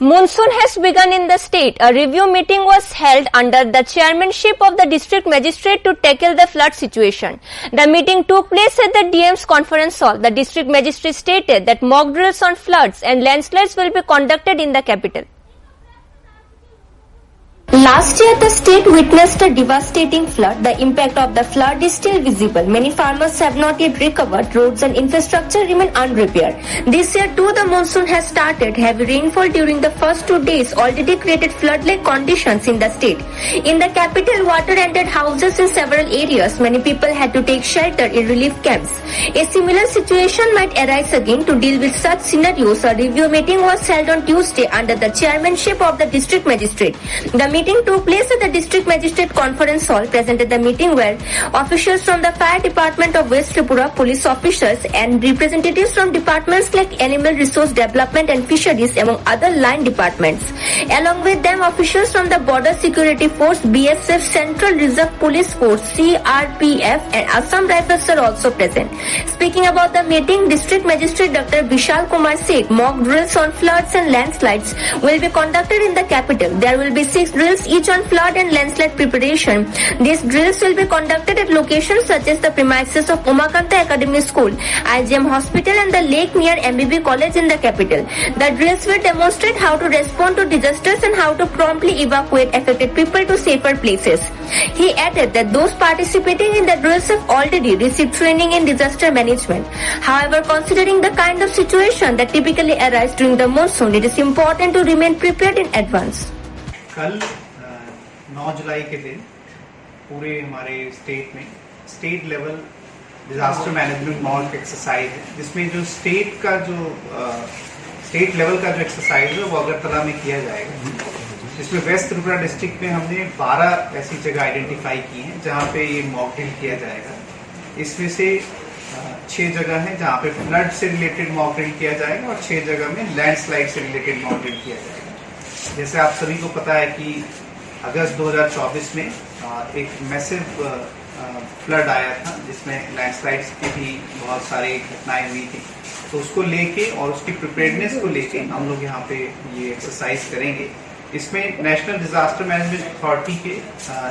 Monsoon has begun in the state. A review meeting was held under the chairmanship of the district magistrate to tackle the flood situation. The meeting took place at the DM's conference hall. The district magistrate stated that mock drills on floods and landslides will be conducted in the capital. Last year, the state witnessed a devastating flood. The impact of the flood is still visible. Many farmers have not yet recovered. Roads and infrastructure remain unrepaired. This year too, the monsoon has started. Heavy rainfall during the first 2 days already created flood-like conditions in the state. In the capital, water entered houses in several areas. Many people had to take shelter in relief camps. A similar situation might arise again. To deal with such scenarios, a review meeting was held on Tuesday under the chairmanship of the district magistrate. The meeting took place at the district magistrate conference hall. Present at the meeting were officials from the fire department of West Tripura, police officers and representatives from departments like animal resource development and fisheries, among other line departments. Along with them, officials from the border security force, BSF, Central Reserve Police Force, CRPF and Assam Rifles are also present. Speaking about the meeting, district magistrate Dr. Vishal Kumar said mock drills on floods and landslides will be conducted in the capital. There will be 6 drills each on flood and landslide preparation. These drills will be conducted at locations such as the premises of Umakanta Academy School, IGM Hospital and the lake near MBB College in the capital. The drills will demonstrate how to respond to disasters and how to promptly evacuate affected people to safer places. He added that those participating in the drills have already received training in disaster management. However, considering the kind of situation that typically arises during the monsoon, it is important to remain prepared in advance. कल 9 जुलाई के दिन पूरे हमारे state में state level disaster management mock exercise है, जिसमें जो state level का जो एक्सरसाइज है वो अगरतला में किया जाएगा। जिसमें वेस्ट त्रिपुरा डिस्ट्रिक्ट में हमने 12 ऐसी जगह आइडेंटिफाई की हैं जहां पे ये मॉक ड्रिल किया जाएगा। इसमें से 6 जगह हैं जहां पे फ्लड से रिलेटेड मॉक ड्रिल किया जाएगा और 6 जगह में लैंडस्लाइड से रिलेटेड मॉक ड्रिल किया जाएगा। जैसे आप सभी को पता है कि अगस्त 2024 में एक मैसिव फ्लड आया था जिसमें लैंडस्लाइड्स की भी बहुत सारी घटनाएं हुई थी, तो उसको लेके और उसकी प्रिपेयर्डनेस को लेके हम लोग यहाँ पे ये एक्सरसाइज करेंगे। इसमें नेशनल डिजास्टर मैनेजमेंट अथॉरिटी के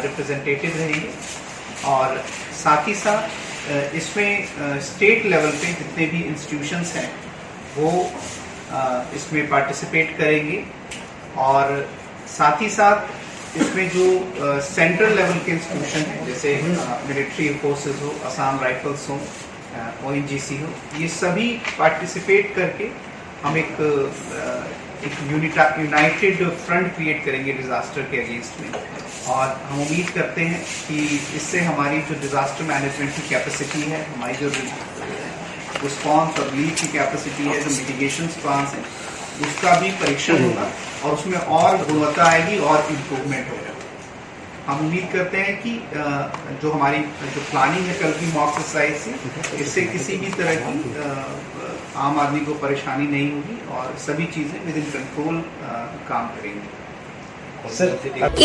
रिप्रेजेंटेटिव रहेंगे और साथ ही साथ इसमें स्टेट लेवल पे जितने भी इंस्टीट्यूशंस हैं वो इसमें पार्टिसिपेट करेंगे और साथ ही साथ इसमें जो सेंट्रल लेवल के इंस्टीट्यूशन हैं जैसे मिलिट्री फोर्सेस हो, असम राइफल्स हो, ONGC हो, ये सभी पार्टिसिपेट करके हम एक यूनाइटेड फ्रंट क्रिएट करेंगे डिजास्टर के अगेंस्ट में। और हम उम्मीद करते हैं कि इससे हमारी जो डिजास्टर मैनेजमेंट की कैपेसिटी है, हमारी जो रिस्पॉन्स और रिलीफ की कैपेसिटी है, जो मिटिगेशन प्लान्स हैं, उसका भी परीक्षण होगा और उसमें और गुणवत्ता आएगी और इम्प्रूवमेंट होगा। हम उम्मीद करते हैं कि जो हमारी जो प्लानिंग है कल की मॉक एक्सरसाइज से, इससे किसी भी तरह की आम आदमी को परेशानी नहीं होगी और सभी चीजें विद इन कंट्रोल काम करेंगी।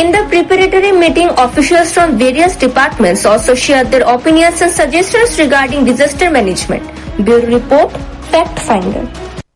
In the preparatory meeting, officials from various departments also shared their opinions and suggestions regarding disaster management. Bureau Report, Fact Finder.